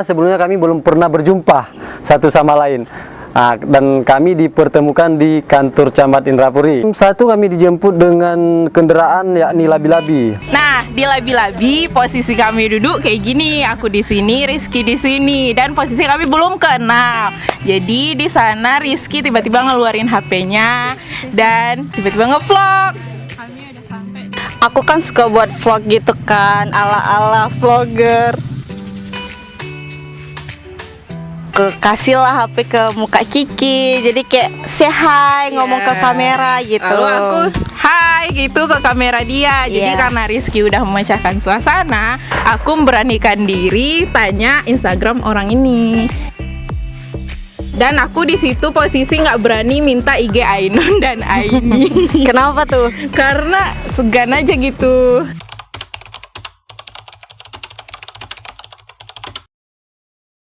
Sebelumnya kami belum pernah berjumpa satu sama lain. Dan kami dipertemukan di kantor Camat Indrapuri. Satu kami dijemput dengan kendaraan yakni labi-labi. Nah, di labi-labi posisi kami duduk kayak gini. Aku di sini, Rizky di sini, dan posisi kami belum kenal. Jadi di sana Rizky tiba-tiba ngeluarin HP-nya dan tiba-tiba ngevlog. Kami udah sampai. Aku kan suka buat vlog gitu kan, ala-ala vlogger. Kasih lah HP ke muka Kiki, jadi kayak say hi, ngomong ke kamera gitu. Lalu aku hai gitu ke kamera dia. Jadi karena Rizky udah memecahkan suasana, aku memberanikan diri tanya Instagram orang ini. Dan aku di situ posisi nggak berani minta IG Ainun dan Aini. Kenapa tuh? Karena segan aja gitu.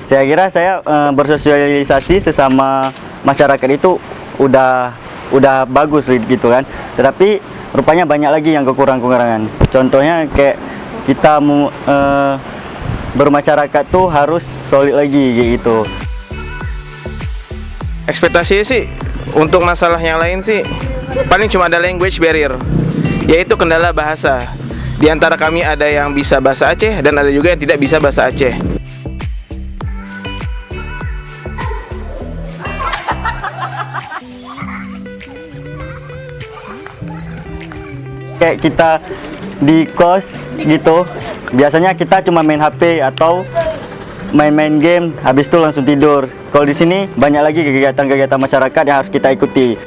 Saya kira saya bersosialisasi sesama masyarakat itu udah bagus gitu kan. Tetapi rupanya banyak lagi yang kekurangan. Contohnya kayak kita bermasyarakat tuh harus solid lagi gitu. Ekspektasi sih untuk masalah yang lain sih paling cuma ada language barrier, yaitu kendala bahasa. Di antara kami ada yang bisa bahasa Aceh dan ada juga yang tidak bisa bahasa Aceh. Kayak kita di kos gitu, biasanya kita cuma main HP atau main-main game, habis itu langsung tidur. Kalau di sini banyak lagi kegiatan-kegiatan masyarakat yang harus kita ikuti.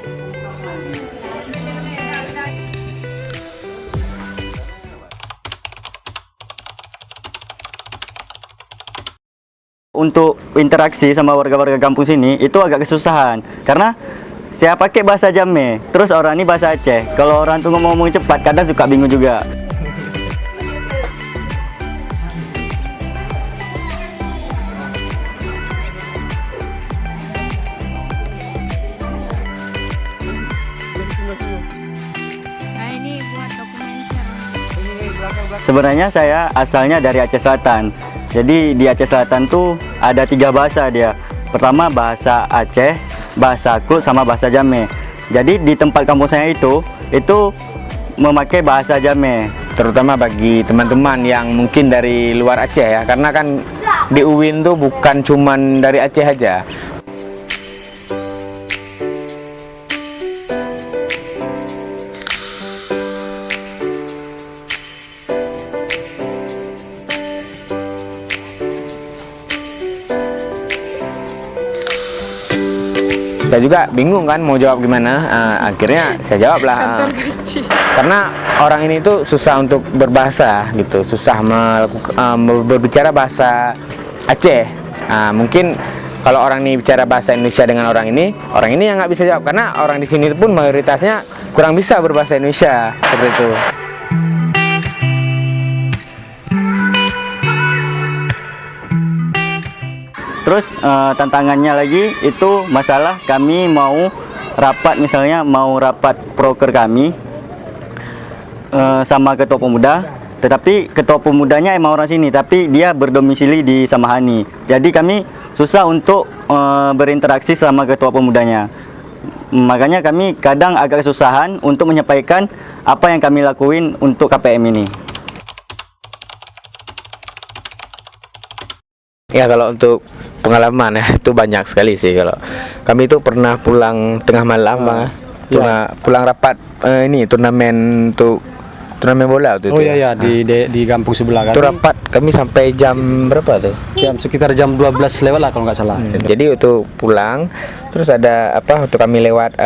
Untuk interaksi sama warga-warga kampung sini itu agak kesusahan karena saya pakai bahasa Jamme, terus orang ini bahasa Aceh. Kalau orang tuh ngomong cepat, kadang suka bingung juga. Nah, ini buat dokumenter. Sebenarnya saya asalnya dari Aceh Selatan. Jadi di Aceh Selatan tuh ada 3 bahasa dia. Pertama bahasa Aceh, bahasa Klut, sama bahasa Jamme. Jadi di tempat kampung saya itu memakai bahasa Jamme. Terutama bagi teman-teman yang mungkin dari luar Aceh ya, karena kan di UIN tuh bukan cuman dari Aceh aja. Saya juga bingung kan mau jawab gimana. Akhirnya saya jawab lah, karena orang ini tuh susah untuk berbahasa gitu, susah berbicara bahasa Aceh. Mungkin kalau orang ini bicara bahasa Indonesia dengan orang ini yang nggak bisa jawab, karena orang di sini pun mayoritasnya kurang bisa berbahasa Indonesia seperti itu. Terus tantangannya lagi itu masalah kami mau rapat, misalnya mau rapat proker kami sama ketua pemuda, tetapi ketua pemudanya emang orang sini tapi dia berdomisili di Samahani. Jadi kami susah untuk berinteraksi sama ketua pemudanya. Makanya kami kadang agak kesusahan untuk menyampaikan apa yang kami lakuin untuk KPM ini. Ya, kalau untuk pengalaman ya itu banyak sekali sih. Kalau kami itu pernah pulang tengah malam, Bang. Pulang rapat ini turnamen bola tuh. Oh iya, di kampung sebelah kan. Itu rapat kami sampai jam berapa tuh? Sekitar jam 12 lewat lah kalau nggak salah. Jadi itu pulang, terus ada waktu kami lewat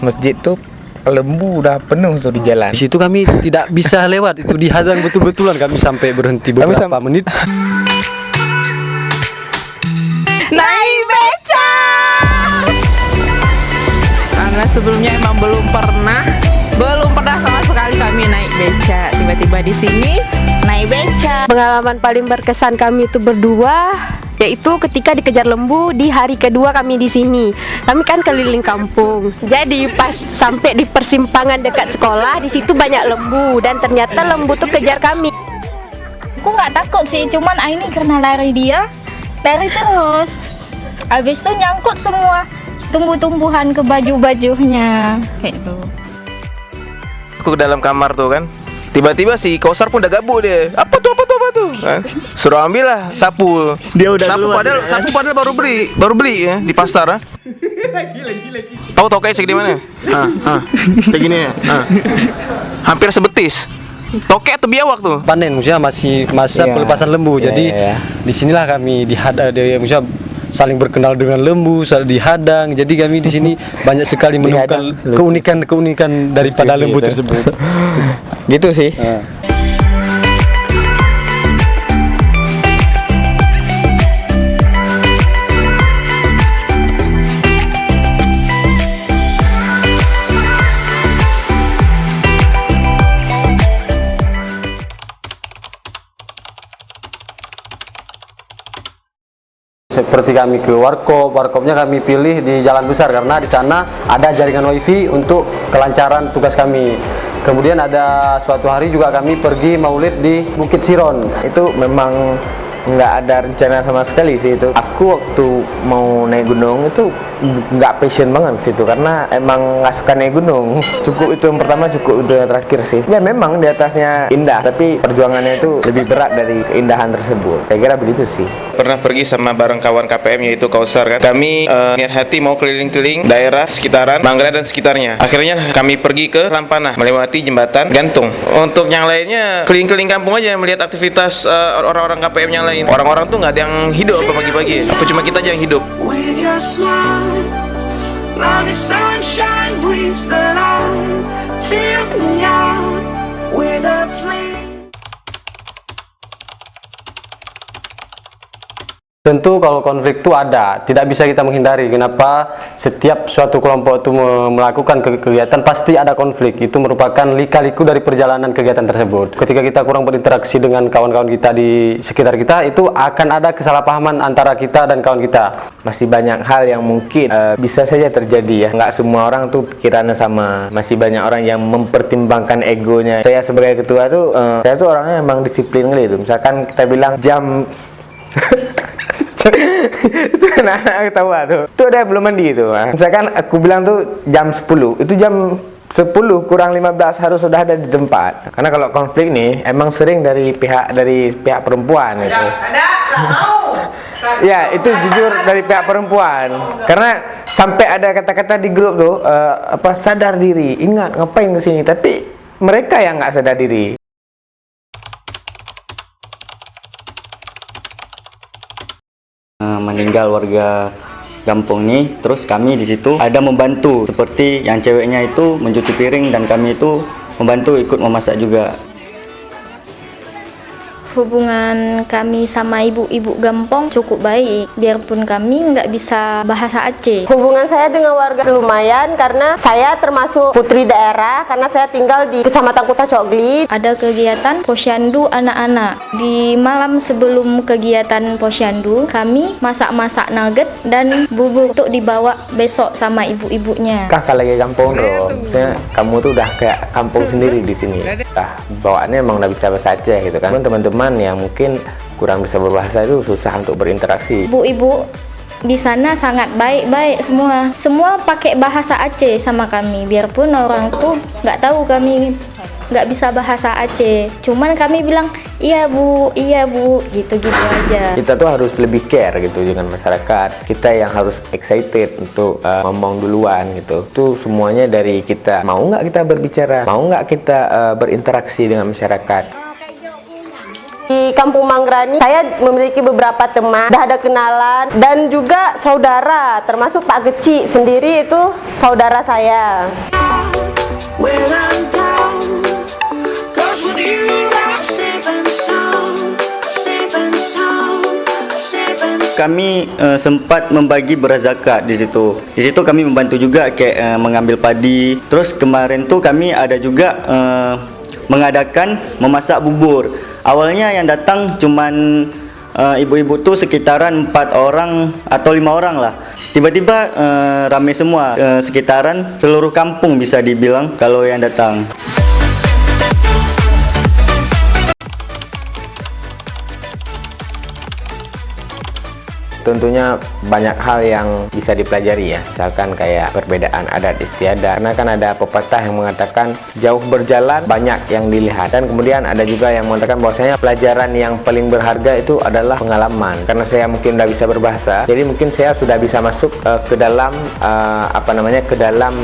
masjid tuh lembu udah penuh tuh di jalan. Di situ kami tidak bisa lewat, itu dihadang betul-betulan, kami sampai berhenti beberapa menit. Naik beca. Karena sebelumnya emang belum pernah sama sekali kami naik beca. Tiba-tiba di sini Naik beca. Pengalaman paling berkesan kami itu berdua, yaitu ketika dikejar lembu di hari kedua kami di sini. Kami kan keliling kampung. Jadi pas sampai di persimpangan dekat sekolah, di situ banyak lembu dan ternyata lembu tuh kejar kami. Aku nggak takut sih, cuman ini karena lari dia Lari terus. Habis itu nyangkut semua tumbuh-tumbuhan ke baju-bajunya. Kayak gitu. Aku ke dalam kamar tuh kan. Tiba-tiba si Kausar pun udah gabuk dia. Apa tuh kan? Suruh ambil lah sapu. Dia udah sapu keluar, padahal baru beli ya di pasar. Tahu tokeknya segede mana? Segini ya. Hampir sebetis. Tokek atau biawak tuh? Panen, maksudnya masih masa pelepasan lembu. Jadi disinilah kami maksudnya saling berkenal dengan lembu, saling dihadang. Jadi kami di sini banyak sekali menemukan keunikan daripada lembu tersebut. Gitu sih. Seperti kami ke warkopnya kami pilih di Jalan Besar karena di sana ada jaringan wifi untuk kelancaran tugas kami. Kemudian ada suatu hari juga kami pergi maulid di Bukit Siron. Itu memang nggak ada rencana sama sekali sih itu. Aku waktu mau naik gunung itu nggak passion banget sih itu karena emang nggak suka naik gunung. Cukup itu yang pertama, cukup itu yang terakhir sih. Ya memang di atasnya indah, tapi perjuangannya itu lebih berat dari keindahan tersebut. Saya kira begitu sih. Pernah pergi sama bareng kawan KPM yaitu Kausar kan. Kami niat hati mau keliling-keliling daerah sekitaran Manggarai dan sekitarnya. Akhirnya kami pergi ke Lampanah melewati jembatan gantung. Untuk yang lainnya keliling-keliling kampung aja melihat aktivitas orang-orang KPM yang lain. Orang-orang tuh nggak ada yang hidup apa pagi-pagi. Apa cuma kita aja yang hidup? With your smile, now the sunshine brings the light. Fill me out with a flame. Tentu kalau konflik itu ada, tidak bisa kita menghindari. Kenapa setiap suatu kelompok itu melakukan kegiatan pasti ada konflik. Itu merupakan lika-liku dari perjalanan kegiatan tersebut. Ketika kita kurang berinteraksi dengan kawan-kawan kita di sekitar kita, itu akan ada kesalahpahaman antara kita dan kawan kita. Masih banyak hal yang mungkin bisa saja terjadi ya. Nggak semua orang tuh pikirannya sama. Masih banyak orang yang mempertimbangkan egonya. Saya sebagai ketua tuh, saya tuh orangnya emang disiplin gitu. Misalkan kita bilang jam itu anak-anak ketawa tuh. Itu ada belum mandi itu. Misalkan aku bilang tuh jam 10, itu jam 10 kurang 15 harus sudah ada di tempat. Karena kalau konflik nih emang sering dari pihak perempuan itu. Ya, itu jujur dari pihak perempuan. Karena sampai ada kata-kata di grup tuh sadar diri. Ingat ngapain ke sini, tapi mereka yang nggak sadar diri. Meninggal warga kampung nih, terus kami di situ ada membantu, seperti yang ceweknya itu mencuci piring dan kami itu membantu ikut memasak juga. Hubungan kami sama ibu-ibu Gampong cukup baik, biarpun kami nggak bisa bahasa Aceh. Hubungan saya dengan warga lumayan karena saya termasuk putri daerah karena saya tinggal di Kecamatan Kuta Cogli. Ada kegiatan posyandu anak-anak. Di malam sebelum kegiatan posyandu, kami masak-masak nugget dan bubur untuk dibawa besok sama ibu-ibunya. Kakak lagi kampung bro, maksudnya kamu tuh udah kayak kampung sendiri di sini. Bawaannya emang udah bisa bahasa Aceh gitu kan. Teman-teman yang mungkin kurang bisa berbahasa itu susah untuk berinteraksi. Ibu-ibu di sana sangat baik-baik semua. Semua pakai bahasa Aceh sama kami, biarpun orang tuh nggak tahu kami nggak bisa bahasa Aceh. Cuman kami bilang iya bu, gitu-gitu aja. Kita tuh harus lebih care gitu dengan masyarakat. Kita yang harus excited untuk ngomong duluan gitu. Itu semuanya dari kita. Mau nggak kita berbicara? Mau nggak kita berinteraksi dengan masyarakat? Di Kampung Manggarai saya memiliki beberapa teman, sudah ada kenalan dan juga saudara, termasuk Pak Geci sendiri itu saudara saya. Kami sempat membagi beras zakat di situ. Di situ kami membantu juga kayak mengambil padi. Terus kemarin tuh kami ada juga mengadakan memasak bubur. Awalnya yang datang cuman ibu-ibu tuh sekitaran 4 orang atau 5 orang lah. Tiba-tiba rame semua, sekitaran seluruh kampung bisa dibilang kalau yang datang. tentunya banyak hal yang bisa dipelajari ya, misalkan kayak perbedaan adat istiadat, karena kan ada pepatah yang mengatakan jauh berjalan banyak yang dilihat, dan kemudian ada juga yang mengatakan bahwasanya pelajaran yang paling berharga itu adalah pengalaman. Karena saya mungkin udah bisa berbahasa, jadi mungkin saya sudah bisa masuk ke dalam ke dalam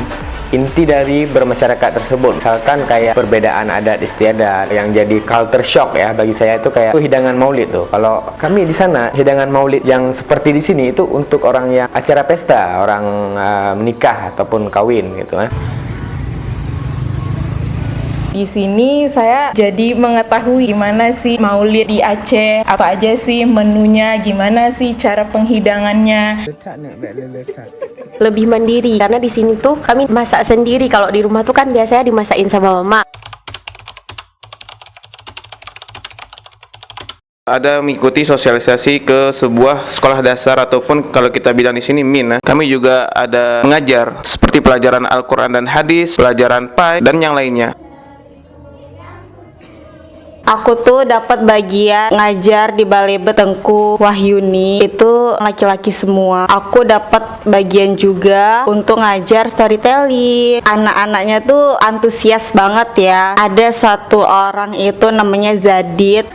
inti dari bermasyarakat tersebut. Misalkan kayak perbedaan adat istiadat yang jadi culture shock ya bagi saya itu kayak hidangan maulid tuh. Kalau kami di sana hidangan maulid yang seperti di sini itu untuk orang yang acara pesta, orang menikah ataupun kawin gitu kan. Di sini saya jadi mengetahui gimana sih maulid di Aceh, apa aja sih menunya, gimana sih cara penghidangannya. Lebih mandiri karena di sini tuh kami masak sendiri. Kalau di rumah tuh kan biasanya dimasakin sama mama. Ada mengikuti sosialisasi ke sebuah sekolah dasar ataupun kalau kita bilang di sini MIN. Kami juga ada mengajar seperti pelajaran Al-Quran dan Hadis, pelajaran PAI dan yang lainnya. Aku tuh dapat bagian ngajar di Balai Betengku Wahyuni, itu laki-laki semua. Aku dapat bagian juga untuk ngajar storytelling. Anak-anaknya tuh antusias banget ya. Ada satu orang itu namanya Zadid.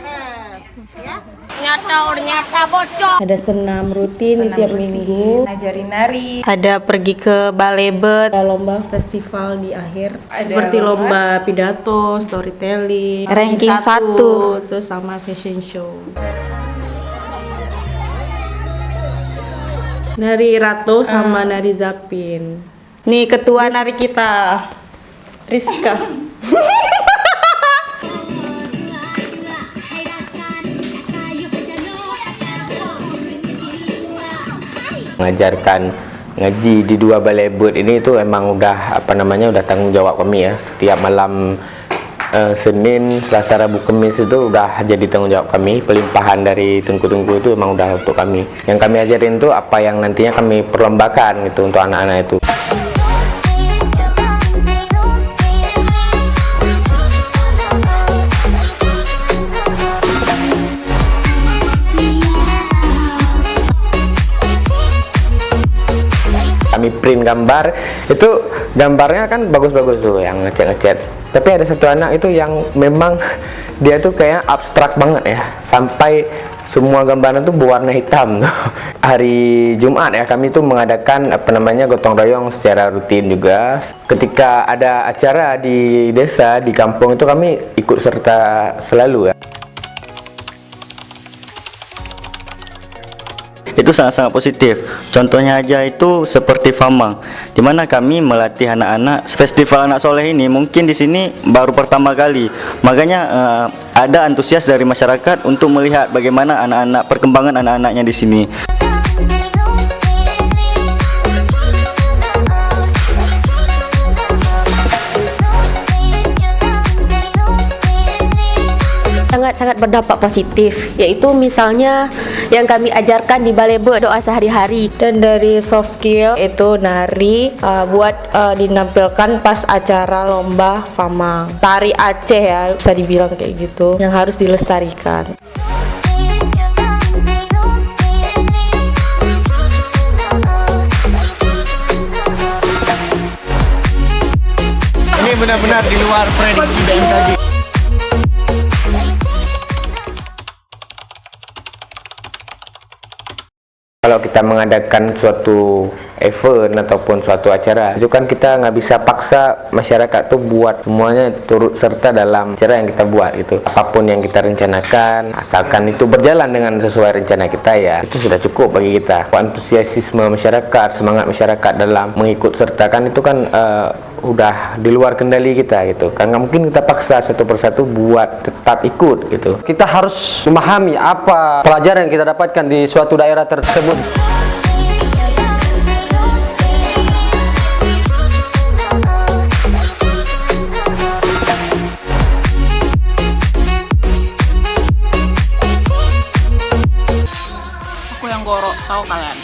Ada senam rutin tiap minggu. Ngajarin nari. Ada pergi ke Balai Bet. Ada lomba festival di akhir seperti lomba pidato, storytelling, Ranking satu. terus sama fashion show. Nari Rato sama nari Zapin. Nih ketua nari kita, Rizka. Mengajarkan ngaji di 2 balai bet ini itu emang udah udah tanggung jawab kami ya. Setiap malam Senin, Selasa, Rabu, Kamis itu udah jadi tanggung jawab kami. Pelimpahan dari tungku-tungku itu emang udah untuk kami. Yang kami ajarin itu apa yang nantinya kami perlombakan gitu untuk anak-anak itu. Kami print gambar, itu gambarnya kan bagus-bagus tuh yang ngecat-ngecat. Tapi ada satu anak itu yang memang dia tuh kayak abstrak banget ya, sampai semua gambaran tuh berwarna hitam tuh. Hari Jumat ya kami tuh mengadakan gotong royong secara rutin juga. Ketika ada acara di desa, di kampung itu kami ikut serta selalu ya. Itu sangat-sangat positif. Contohnya aja itu seperti Famang, di mana kami melatih anak-anak. Festival Anak Soleh ini mungkin di sini baru pertama kali, makanya ada antusias dari masyarakat untuk melihat bagaimana anak-anak perkembangan anak-anaknya di sini. Sangat berdampak positif, yaitu misalnya yang kami ajarkan di Balai Bet, doa sehari-hari. Dan dari soft skill itu nari, buat dinampilkan pas acara lomba Famang, tari Aceh ya, bisa dibilang kayak gitu, yang harus dilestarikan. Ini benar-benar di luar prediksi BMKG. Kalau kita mengadakan suatu event ataupun suatu acara, itu kan kita nggak bisa paksa masyarakat tuh buat semuanya turut serta dalam acara yang kita buat gitu. Apapun yang kita rencanakan, asalkan itu berjalan dengan sesuai rencana kita ya, itu sudah cukup bagi kita. Antusiasisme masyarakat, semangat masyarakat dalam mengikut sertakan itu kan udah di luar kendali kita gitu. Kan nggak mungkin kita paksa satu persatu buat tetap ikut gitu. Kita harus memahami apa pelajaran yang kita dapatkan di suatu daerah tersebut.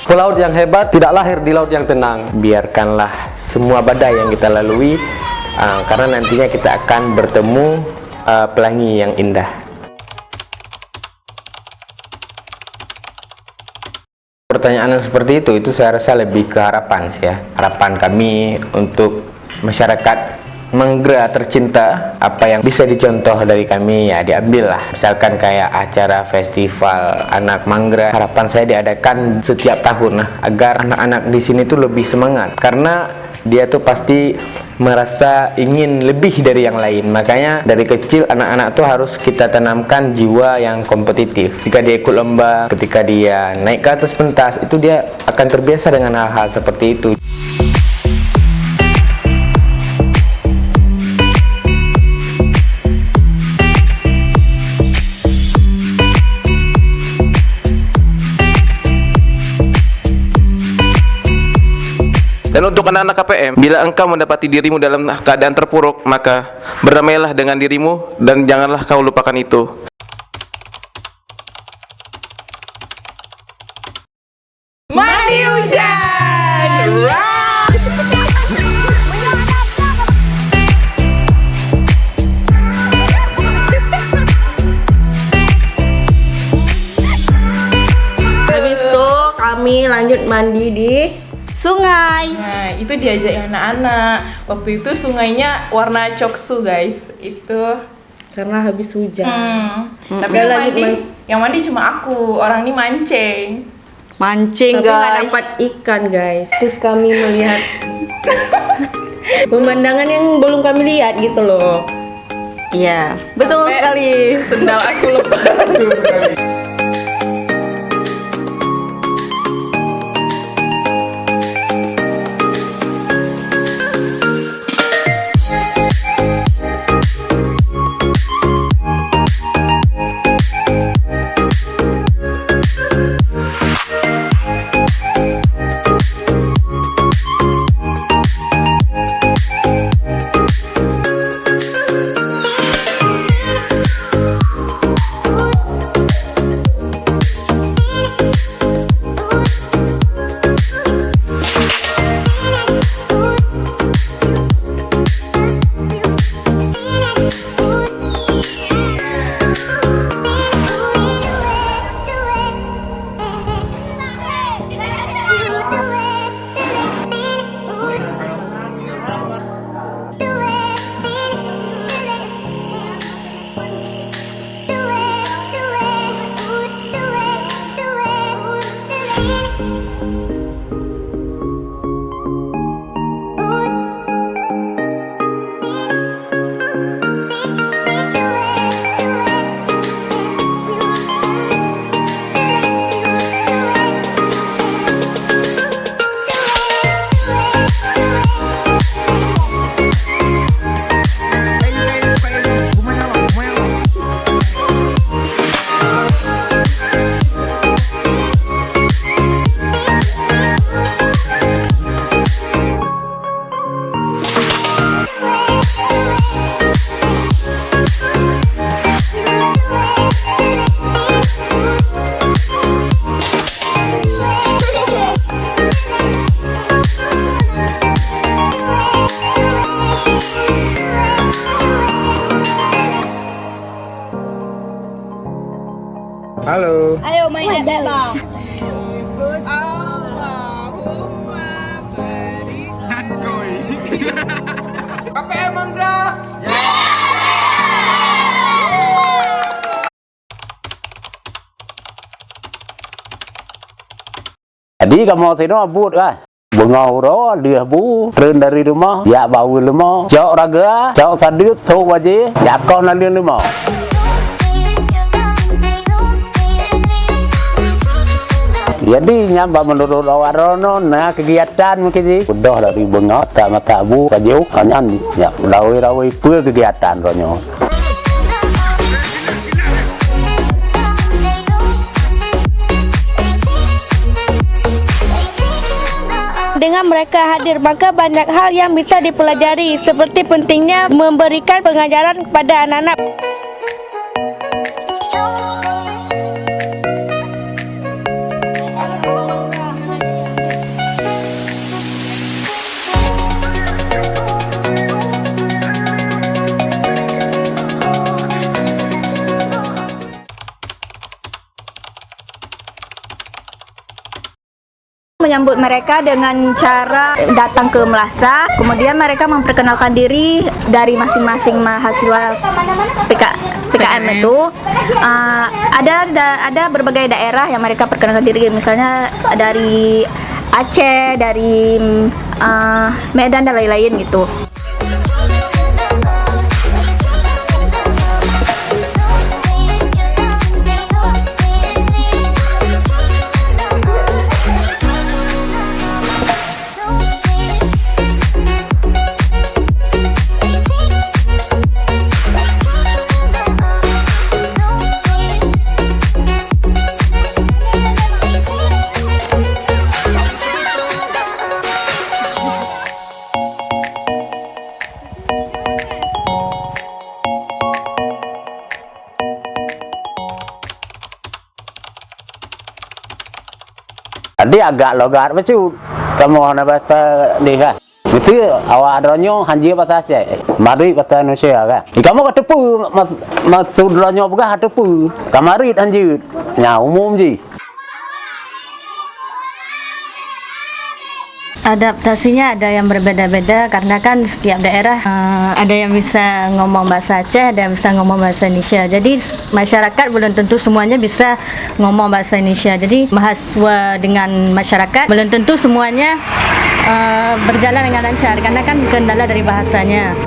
Pelaut yang hebat tidak lahir di laut yang tenang. Biarkanlah semua badai yang kita lalui, karena nantinya kita akan bertemu pelangi yang indah. pertanyaan yang seperti itu saya rasa lebih ke harapan sih ya. Harapan kami untuk masyarakat Manggarai tercinta, apa yang bisa dicontoh dari kami ya diambil lah. Misalkan kayak acara festival anak Manggarai, harapan saya diadakan setiap tahun lah, agar anak-anak di sini tuh lebih semangat, karena dia tuh pasti merasa ingin lebih dari yang lain. Makanya dari kecil anak-anak tuh harus kita tanamkan jiwa yang kompetitif. Jika dia ikut lomba, ketika dia naik ke atas pentas, itu dia akan terbiasa dengan hal-hal seperti itu. Dan untuk anak-anak KPM, bila engkau mendapati dirimu dalam keadaan terpuruk, maka berdamailah dengan dirimu dan janganlah kau lupakan itu. Mandi hujan. Habis itu kami lanjut mandi di Sungai. Nah, itu diajak anak-anak. Waktu itu sungainya warna coksu, guys. Itu karena habis hujan. tapi Udah yang lanjut mandi, yang mandi cuma aku. Orang ini mancing. Mancing Tapi nggak guys. dapat ikan guys. Terus kami melihat pemandangan yang belum kami lihat gitu loh. Iya, betul Sampai sekali. Sendal aku lepas. Halo. Ayo main bebek. Allahumma barik. KPM Manggarai. Jadi kamu sini abut kan? Bengau ro dia bu tren dari rumah ya bau lemah jauh raga jauh sadut tau waje ya kau nanti lemah. Jadi nyamba menurut awarono nah kegiatan mungkin sih udah dari bengau sama tabu kajau hanya ya rawi kegiatan ronyo. Dengan mereka hadir, maka banyak hal yang bisa dipelajari, seperti pentingnya memberikan pengajaran kepada anak-anak. Menyambut mereka dengan cara datang ke Melasa, kemudian mereka memperkenalkan diri dari masing-masing mahasiswa PKM itu. Ada berbagai daerah yang mereka perkenalkan diri, misalnya dari Aceh, dari Medan dan lain-lain gitu. Tadi agak logat macam kamu nak bahasa ni kan. Itu awak adronyo hanji bahasa Aceh. Mari bahasa Indonesia kan. Kamu kata tepu maksud adronyo bukan tepu. Kamari hanji. Ya umum je. Adaptasinya ada yang berbeda-beda karena kan setiap daerah ada yang bisa ngomong bahasa Aceh, ada yang bisa ngomong bahasa Indonesia. Jadi masyarakat belum tentu semuanya bisa ngomong bahasa Indonesia. Jadi mahasiswa dengan masyarakat belum tentu semuanya berjalan dengan lancar karena kan kendala dari bahasanya.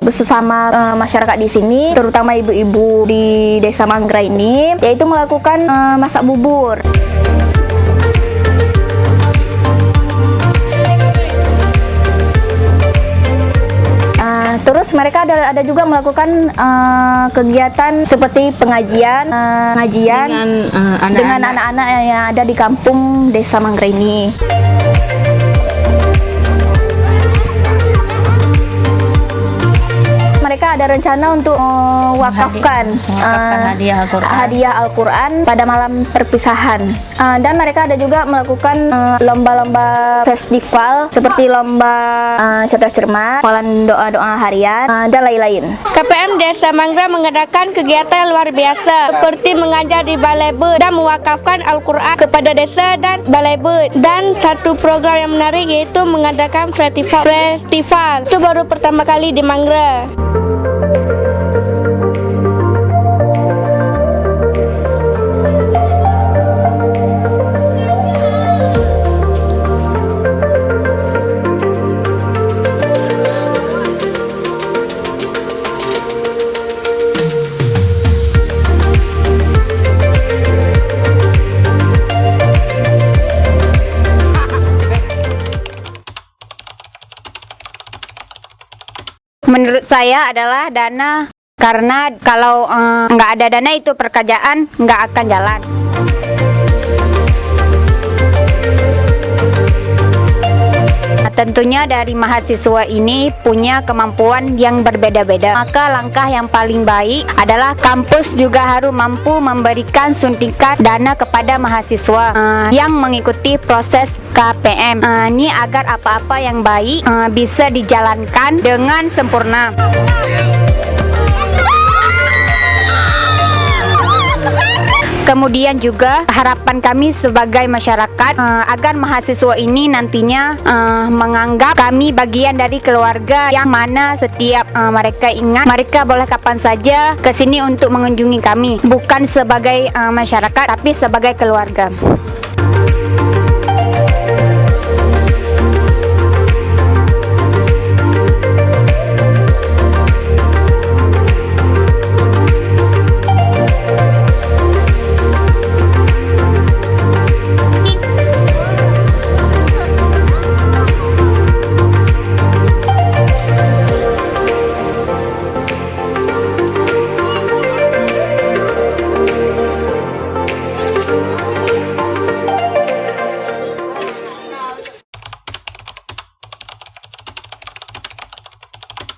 Bersama masyarakat di sini, terutama ibu-ibu di Desa Manggra ini, yaitu melakukan masak bubur. Terus mereka ada juga melakukan kegiatan seperti pengajian dengan anak-anak yang ada di kampung Desa Manggra ini. Mereka ada rencana untuk wakafkan hadiah Al-Quran pada malam perpisahan. Dan mereka ada juga melakukan lomba-lomba festival seperti lomba cerdas cermat, hafalan doa-doa harian, dan lain-lain. KPM Desa Manggra mengadakan kegiatan luar biasa seperti mengajar di Balai Bud dan mewakafkan Al-Quran kepada desa dan Balai Bud. Dan satu program yang menarik yaitu mengadakan festival. Itu baru pertama kali di Manggra. Menurut saya adalah dana, karena kalau nggak ada dana itu pekerjaan nggak akan jalan. Tentunya dari mahasiswa ini punya kemampuan yang berbeda-beda. Maka langkah yang paling baik adalah kampus juga harus mampu memberikan suntikan dana kepada mahasiswa yang mengikuti proses KPM. Ini agar apa-apa yang baik bisa dijalankan dengan sempurna. Kemudian juga harapan kami sebagai masyarakat agar mahasiswa ini nantinya menganggap kami bagian dari keluarga, yang mana setiap mereka ingat mereka boleh kapan saja ke sini untuk mengunjungi kami, bukan sebagai masyarakat tapi sebagai keluarga.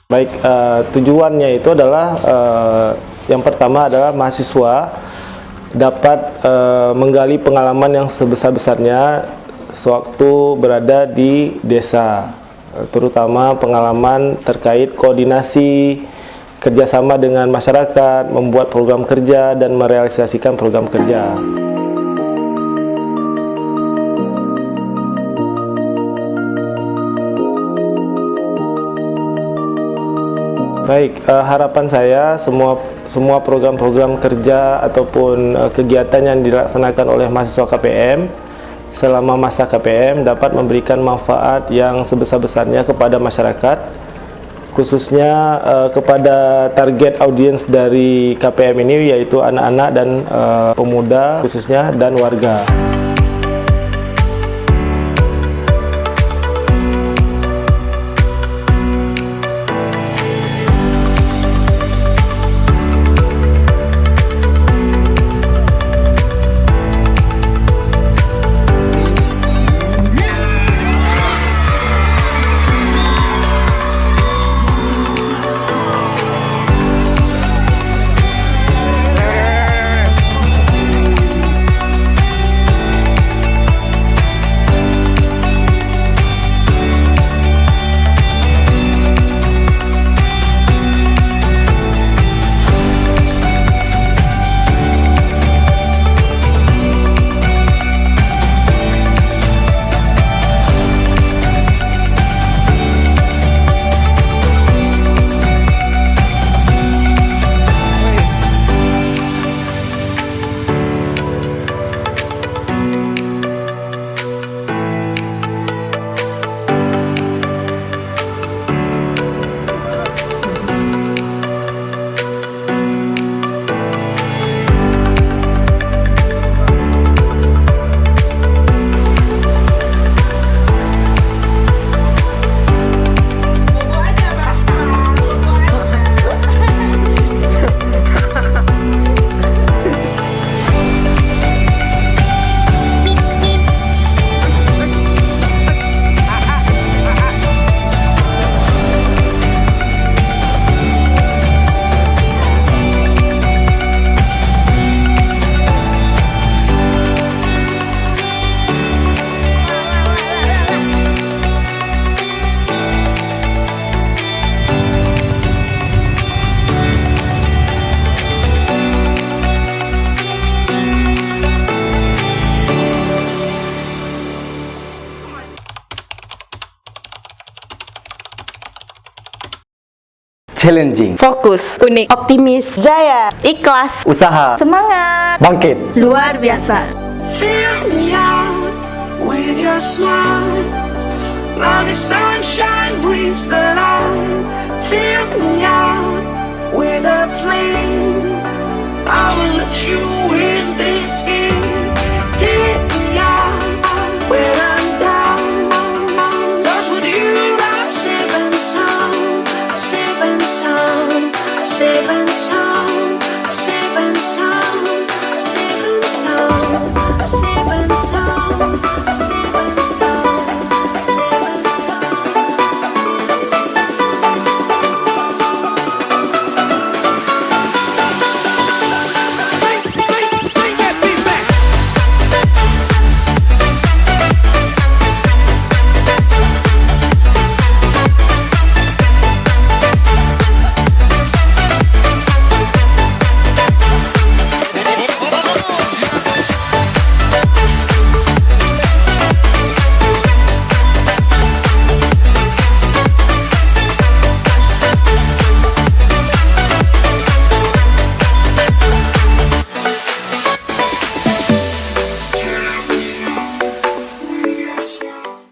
Baik, tujuannya itu adalah yang pertama adalah mahasiswa dapat menggali pengalaman yang sebesar-besarnya sewaktu berada di desa, terutama pengalaman terkait koordinasi, kerjasama dengan masyarakat, membuat program kerja dan merealisasikan program kerja. Baik, harapan saya semua program-program kerja ataupun kegiatan yang dilaksanakan oleh mahasiswa KPM selama masa KPM dapat memberikan manfaat yang sebesar-besarnya kepada masyarakat, khususnya kepada target audiens dari KPM ini, yaitu anak-anak dan pemuda khususnya dan warga. Challenging, Fokus, unik, Optimis, Jaya, ikhlas, usaha, semangat, bangkit. luar biasa. Fill me out with your smile. Now the sunshine brings the light. Fill me out with a flame. I will let you in this game. Take me out with a